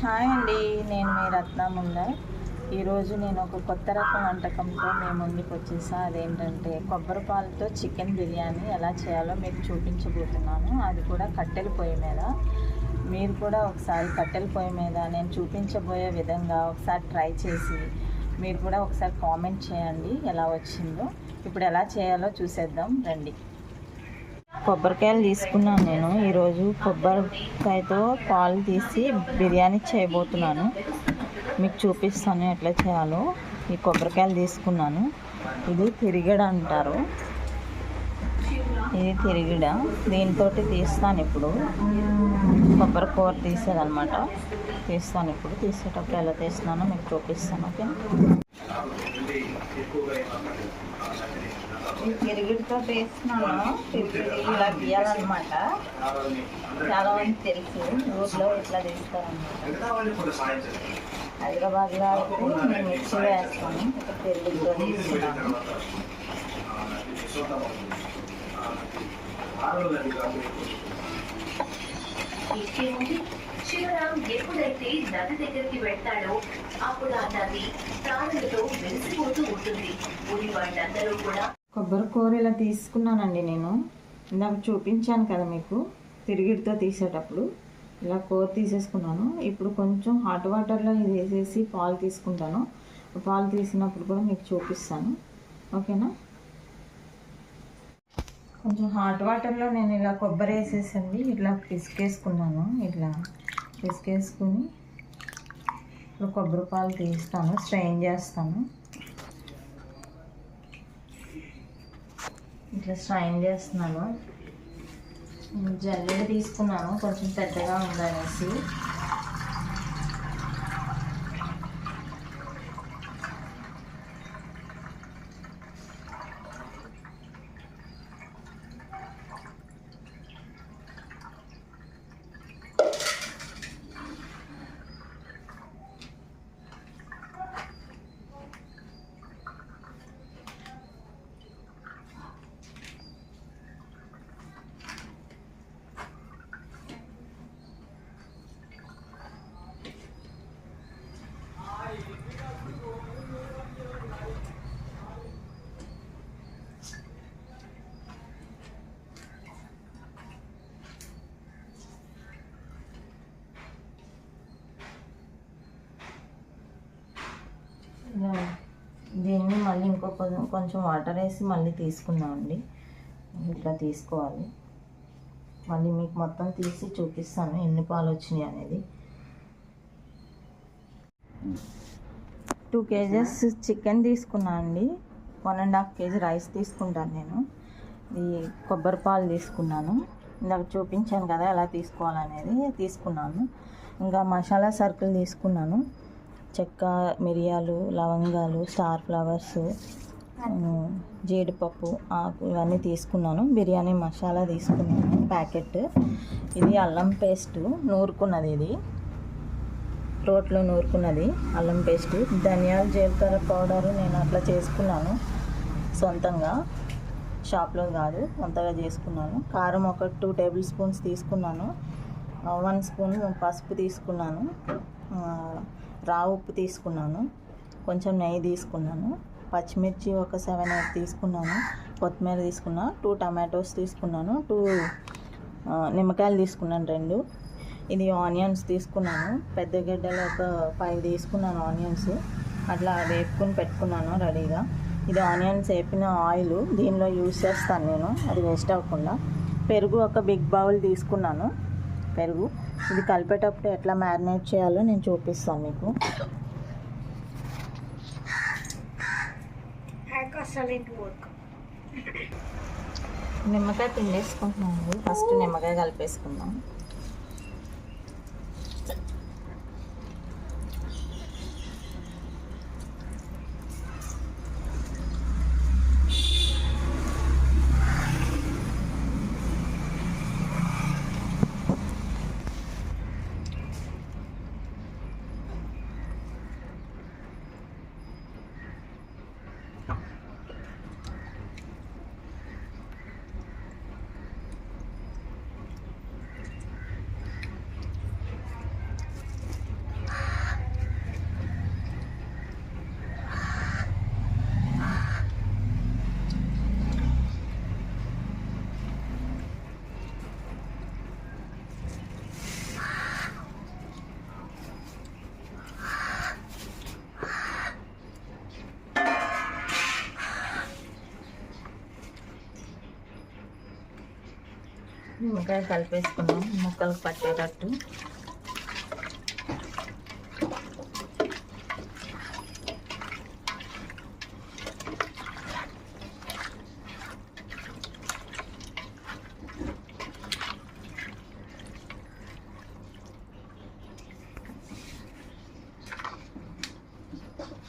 Hi అండి, నేను మీ రత్నముండ. ఈరోజు నేను ఒక కొత్త రకం వంటకంతో మేము ముందుకు వచ్చేసా. అదేంటంటే కొబ్బరి పాలతో చికెన్ బిర్యానీ ఎలా చేయాలో మీకు చూపించబోతున్నాను. అది కూడా కట్టెల పొయ్యి మీద. మీరు కూడా ఒకసారి కట్టెల పొయ్యి మీద నేను చూపించబోయే విధంగా ఒకసారి ట్రై చేసి మీరు కూడా ఒకసారి కామెంట్ చేయండి ఎలా వచ్చిందో. ఇప్పుడు ఎలా చేయాలో చూసేద్దాం రండి. కొబ్బరికాయలు తీసుకున్నాను నేను ఈరోజు. కొబ్బరికాయతో పాలు తీసి బిర్యానీ చేయబోతున్నాను. మీకు చూపిస్తాను ఎట్లా చేయాలో. ఈ కొబ్బరికాయలు తీసుకున్నాను. ఇది తిరిగడ అంటారు. ఇది తిరిగిడ. దీంతో తీస్తాను ఇప్పుడు. కొబ్బరి కూర తీసేదనమాట. తీస్తాను ఇప్పుడు. తీసేటప్పుడు ఎలా తీస్తున్నానో మీకు చూపిస్తాను. ఓకే. ఈ తిరిగిడితో వేస్తున్నాను. తిరిగిడి ఇలా తీయాలన్నమాట. చాలా మంది తెలుసు, ఊర్లో ఇట్లా తీస్తారన్నమాట. హైదరాబాద్లో అయితే నేను మిక్సీలో వేస్తాను. ఇక్కడ తిరిగిడితో తీసుకున్నాను. శివరాం ఎప్పుడైతే నది దగ్గరికి వెళ్తాడో అప్పుడు ఆ నది ప్రాణులతో వెలిసిపోతూ ఉంటుంది. ఊరి వాళ్ళందరూ కూడా కొబ్బరి కూర ఇలా తీసుకున్నానండి నేను. ఇందాక చూపించాను కదా మీకు, తిరిగిడితో తీసేటప్పుడు ఇలా కూర తీసేసుకున్నాను. ఇప్పుడు కొంచెం హాట్ వాటర్లో ఇది వేసేసి పాలు తీసుకుంటాను. పాలు తీసినప్పుడు కూడా మీకు చూపిస్తాను. ఓకేనా. కొంచెం హాట్ వాటర్లో నేను ఇలా కొబ్బరి వేసేసండి ఇట్లా పిసికేసుకున్నాను. ఇట్లా పిసికేసుకుని ఇప్పుడు కొబ్బరి పాలు తీస్తాను, స్ట్రెయిన్ చేస్తాను. ఇట్లా స్ట్రైన్ చేస్తున్నాను. జల్లెడ తీసుకున్నాను, కొంచెం పెద్దగా ఉందనేసి. దీన్ని మళ్ళీ కొంచెం వాటర్ వేసి మళ్ళీ తీసుకుందామండి. ఇట్లా తీసుకోవాలి. మళ్ళీ మీకు మొత్తం తీసి చూపిస్తాను ఎన్ని పాలు వచ్చినాయి అనేది. 2 kgs చికెన్ తీసుకున్నా అండి. 1.5 kg రైస్ తీసుకుంటాను నేను. ఈ కొబ్బరి పాలు తీసుకున్నాను. ఇందాక చూపించాను కదా ఎలా తీసుకోవాలనేది, తీసుకున్నాను. ఇంకా మసాలా సరుకులు తీసుకున్నాను. చెక్క, మిరియాలు, లవంగాలు, స్టార్ ఫ్లవర్స్, జీడిపప్పు, ఆకు ఇవన్నీ తీసుకున్నాను. బిర్యానీ మసాలా తీసుకున్నాను ప్యాకెట్. ఇది అల్లం పేస్ట్ నూరుకున్నది. ఇది రోట్లో నూరుకున్నది అల్లం పేస్ట్. ధనియాలు, జీలకర్ర పౌడరు నేను అట్లా చేసుకున్నాను సొంతంగా, షాప్లో కాదు, సొంతగా చేసుకున్నాను. కారం ఒక 2 టేబుల్ స్పూన్స్ తీసుకున్నాను. 1 స్పూన్ పసుపు తీసుకున్నాను. రా ఉప్పు తీసుకున్నాను. కొంచెం నెయ్యి తీసుకున్నాను. పచ్చిమిర్చి ఒక 7-8 తీసుకున్నాను. కొత్తిమీర తీసుకున్నా. 2 టమాటోస్ తీసుకున్నాను. 2 నిమ్మకాయలు తీసుకున్నాను 2. ఇది ఆనియన్స్ తీసుకున్నాను. పెద్ద గడ్డలు ఒక 5 తీసుకున్నాను ఆనియన్స్. అట్లా వేపుకొని పెట్టుకున్నాను రెడీగా. ఇది ఆనియన్స్ వేపిన ఆయిల్ దీనిలో యూజ్ చేస్తాను నేను, అది వేస్ట్ అవ్వకుండా. పెరుగు ఒక బిగ్ బౌల్ తీసుకున్నాను. పెరుగు ఇది కలిపేటప్పుడు ఎట్లా మ్యారినేట్ చేయాలో నేను చూపిస్తాను మీకు. నిమ్మకాయ పిండేసుకుంటున్నాను. ఫస్ట్ నిమ్మకాయ కలిపేసుకుందాం. నిమ్మకాయ కలిపేసుకున్నాం ముక్కలకు పట్టేటట్టు.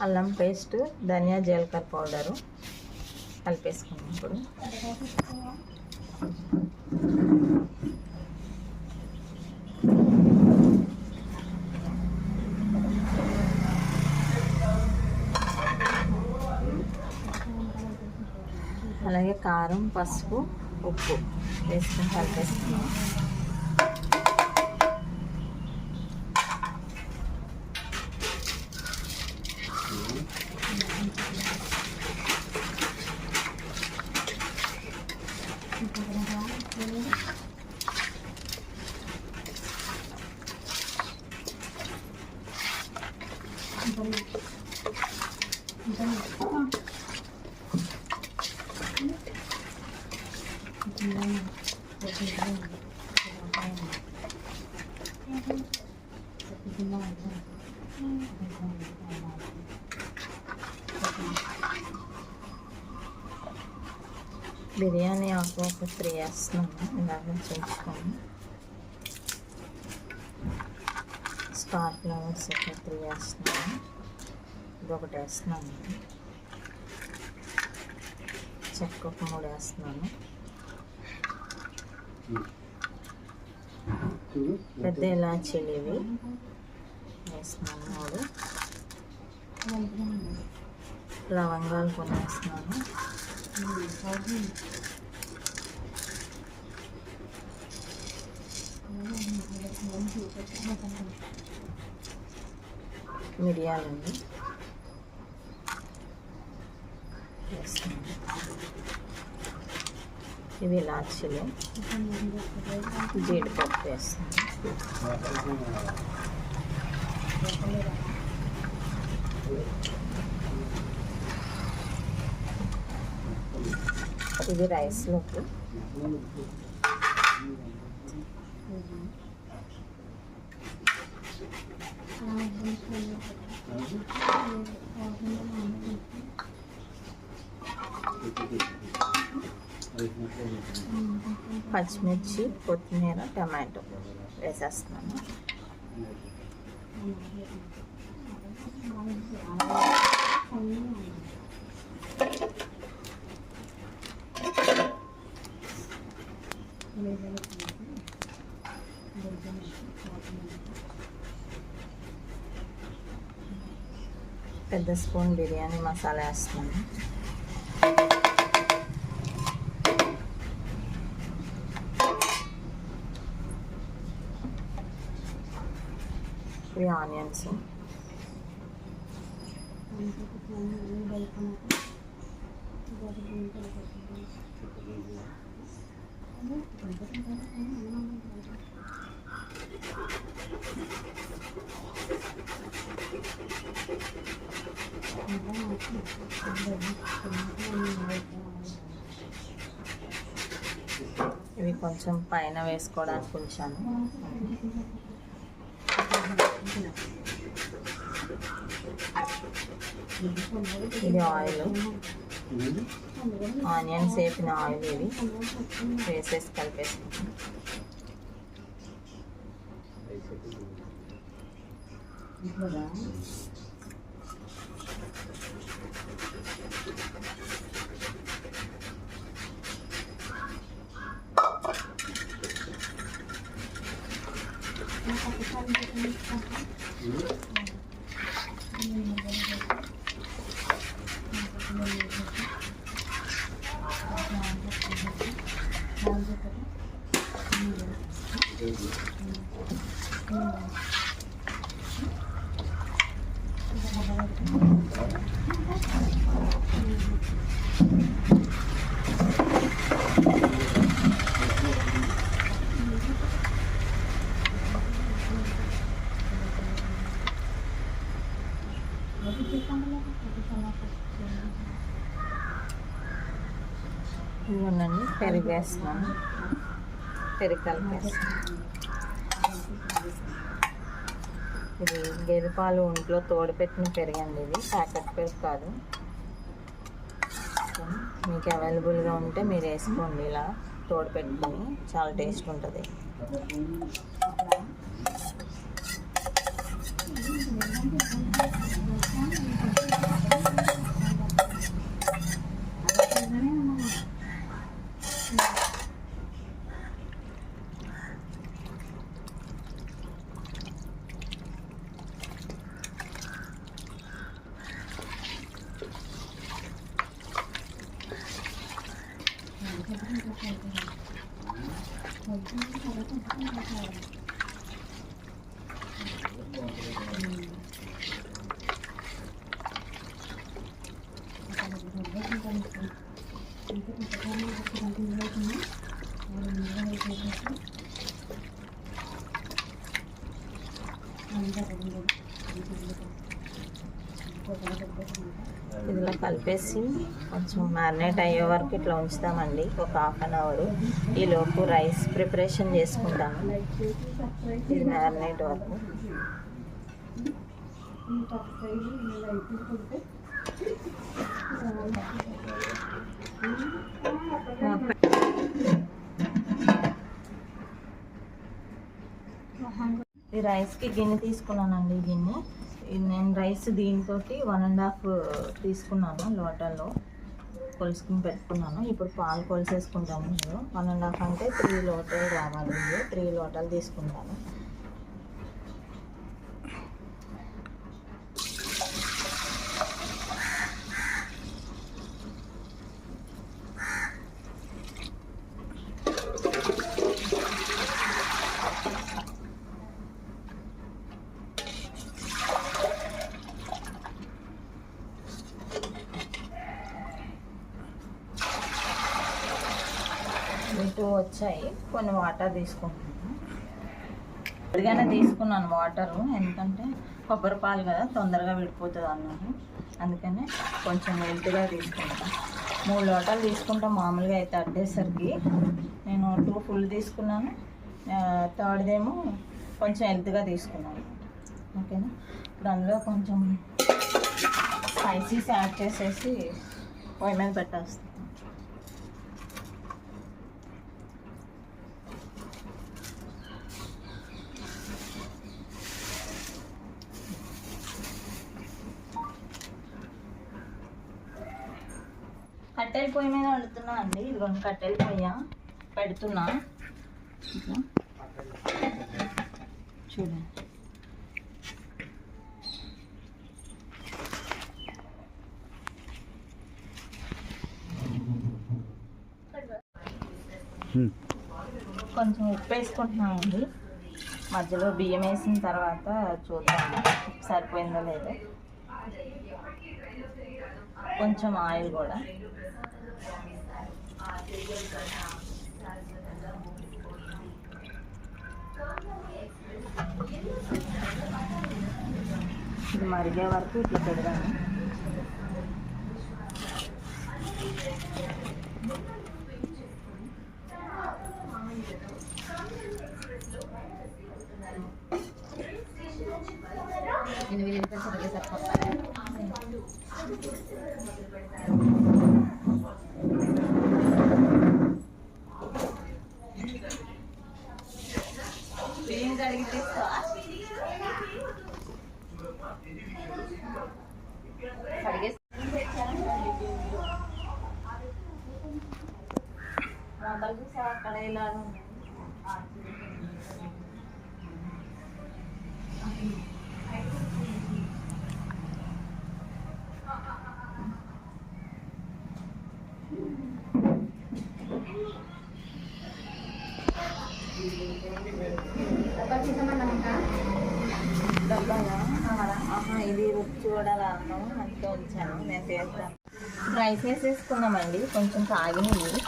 అల్లం పేస్ట్, ధనియా జీలకర్ర పౌడరు కలిపేసుకున్నాం. ఇప్పుడు అలాగే కారం, పసుపు, ఉప్పు వేసుకొని కలిపేసుకున్నాం. బిర్యానీ ఆకు ఒక 3 వేస్తున్నాము. ఇలాగ చేయించుకోండి. స్టార్ ఫ్లవర్స్ ఒక 3 వేస్తున్నాము. ఇది ఒకటి వేస్తున్నాను. చెక్క ఒక 3 వేస్తున్నాను. పెద్ద ఇలాచీలు ఇవి వేస్తున్నాను. 3 లవంగాలు కొన్ని వేస్తున్నాను. మిరియాలండి వేస్తున్నాను. ఇవి ఇలాచీలు, జీడిపప్పు వేస్తున్నాను. ఇది రైస్లోకి పచ్చిమిర్చి, కొత్తిమీర, టమాటో వేసేస్తున్నాను. పెద్ద స్పూన్ బిర్యానీ మసాలా వేస్తున్నాను. ఇవి ఆనియన్స్, ఇవి కొంచెం పైన వేసుకోవడానికి ఉంచాను. ఇది ఆయిల్, ఆనియన్స్ వేపిన ఆయిల్ ఇవి వేసేసి కలిపేసుకుంటాం. ఇవ్వండి, పెరుగు వేస్తున్నాను. పెరుగు కలిపేస్తాం. ఇది గేదె పాలు ఒంట్లో తోడుపెట్టిన పెరుగండి, ఇది ప్యాకెట్ పెరుగు కాదు. మీకు అవైలబుల్గా ఉంటే మీరు వేసుకోండి, ఇలా తోడుపెట్టుకొని చాలా టేస్ట్ ఉంటుంది. ఇదిలా కలిపేసి కొంచెం మ్యారినేట్ అయ్యే వరకు ఇట్లా ఉంచుతామండి, ఒక హాఫ్ అన్ అవర్. ఈలోపు రైస్ ప్రిపరేషన్ చేసుకుంటాను. ఇది మ్యారినేట్ వరకు ఈ రైస్కి గిన్నె తీసుకున్నానండి. గిన్నె నేను రైస్ దీంతో 1.5 తీసుకున్నాను, లోటాల్లో కొలుసుకుని పెట్టుకున్నాను. ఇప్పుడు పాలు కొలిసేసుకుంటాము. 1.5 అంటే 3 లోటాలు రావాలి. 3 లోటాలు తీసుకుంటాను. ఇటు వచ్చాయి, కొన్ని వాటర్ తీసుకుంటున్నాను. విడిగానే తీసుకున్నాను వాటరు, ఎందుకంటే కొబ్బరి పాలు కదా తొందరగా విడిపోతుంది అన్నాను, అందుకనే కొంచెం హెల్త్గా తీసుకుంటాను. 3 లోటాలు తీసుకుంటాం మామూలుగా అయితే. అడ్డేసరికి నేను 2 ఫుల్ తీసుకున్నాను, థర్డ్దేమో కొంచెం హెల్త్గా తీసుకున్నాను. ఓకేనా, ఇప్పుడు అందులో కొంచెం స్పైసీస్ యాడ్ చేసేసి పొయ్యి మీద పెట్టేస్తాను. కట్టెల పొయ్యి మీద వండుతున్నా అండి. ఇదిగోండి కట్టెల పొయ్య పెడుతున్నా. చూడండి, కొంచెం ఉప్పు వేసుకుంటున్నామండి. మధ్యలో బియ్యం వేసిన తర్వాత చూద్దాం సరిపోయిందో లేదో. కొంచెం ఆయిల్ కూడా. ఇది మరిగే వరకు ఇట్లా పెడదాము. బియ్యం కడిగి తీసుకో, మొదలు చూసా అక్కడ ఇలా ఇది రుచి చూడాలి అన్నాము, అందుకే ఉంచాను. నేను చేస్తాను. రైస్ వేసేసుకున్నామండి, కొంచెం కాగినవి.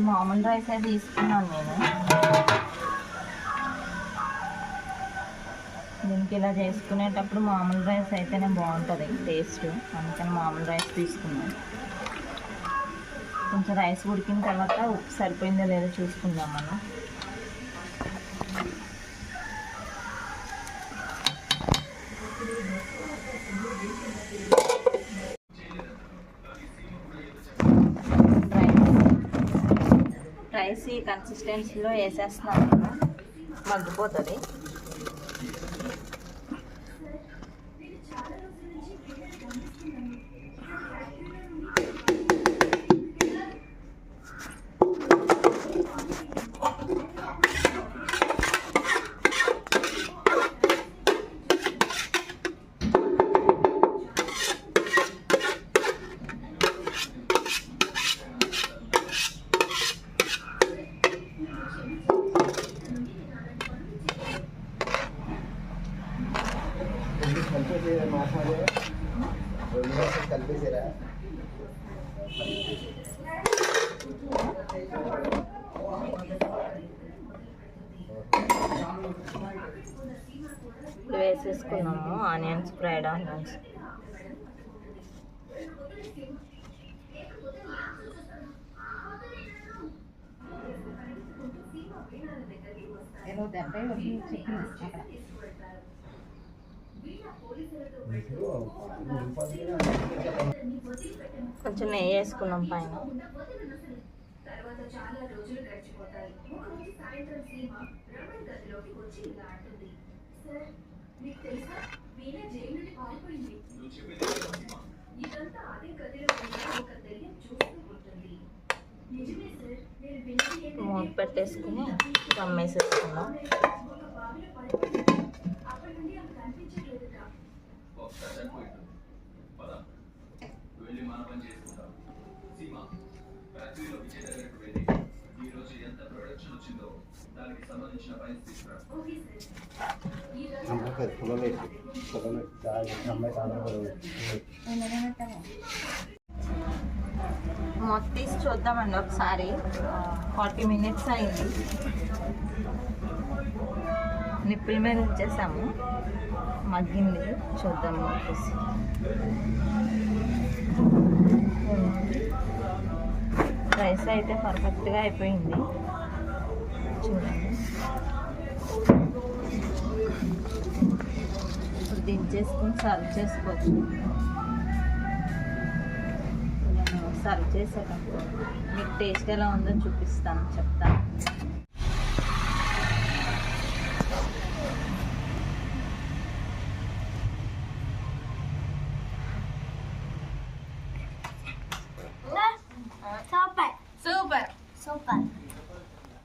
ఇది మామూలు రైస్ అయితే తీసుకున్నాను నేను. దీనికి ఇలా చేసుకునేటప్పుడు మామూలు రైస్ అయితేనే బాగుంటుంది టేస్ట్, అందుకని మామూలు రైస్ తీసుకున్నాను. కొంచెం రైస్ ఉడికిన తర్వాత ఉప్పు సరిపోయిందో లేదో చూసుకుందాం మనం. రైస్ ఈ కన్సిస్టెన్సీలో వేసేస్తున్నాను నేను, మగ్గిపోతుంది. ఇప్పుడు వేసేసుకున్నాము ఆనియన్స్, ఫ్రైడ్ ఆనియన్స్. కొంచెం నెయ్యి వేసుకున్నాం పైన. తర్వాత చాలా రోజులు గడిచిపోతాయి. ఒకరోజు సాయంత్రం సీమ రమణ్ గదిలోకి వచ్చి ఇలా అంటుంది, సార్ మీకు తెలుసా వీణా జైలు నుండి పారిపోయింది. ఇదంతా అదే గదిలో ఉన్న ఒక దెయ్యం చూస్తూ ఉంటుంది. నిజమే సార్, నేను విన్నది మూత పెట్టేసుకుని దమ్మేసేసుకున్నాం. ఒక బావిలో పడిపోయింది. అప్పటి నుండి ఆమె కనిపించట్లేదుట. మొత్తం తీసి చూద్దామండి ఒకసారి. 40 minutes అయింది. నిప్పుల మీద వచ్చేసాము, మగ్గింది. చూద్దాం వచ్చేసి. రైస్ అయితే పర్ఫెక్ట్గా అయిపోయింది చూడండి. ఇప్పుడు దించేసుకుని సర్వ్ చేసుకోవచ్చు. సర్వ్ చేసేటప్పుడు మీకు టేస్ట్ ఎలా ఉందో చూపిస్తాను, చెప్తాను.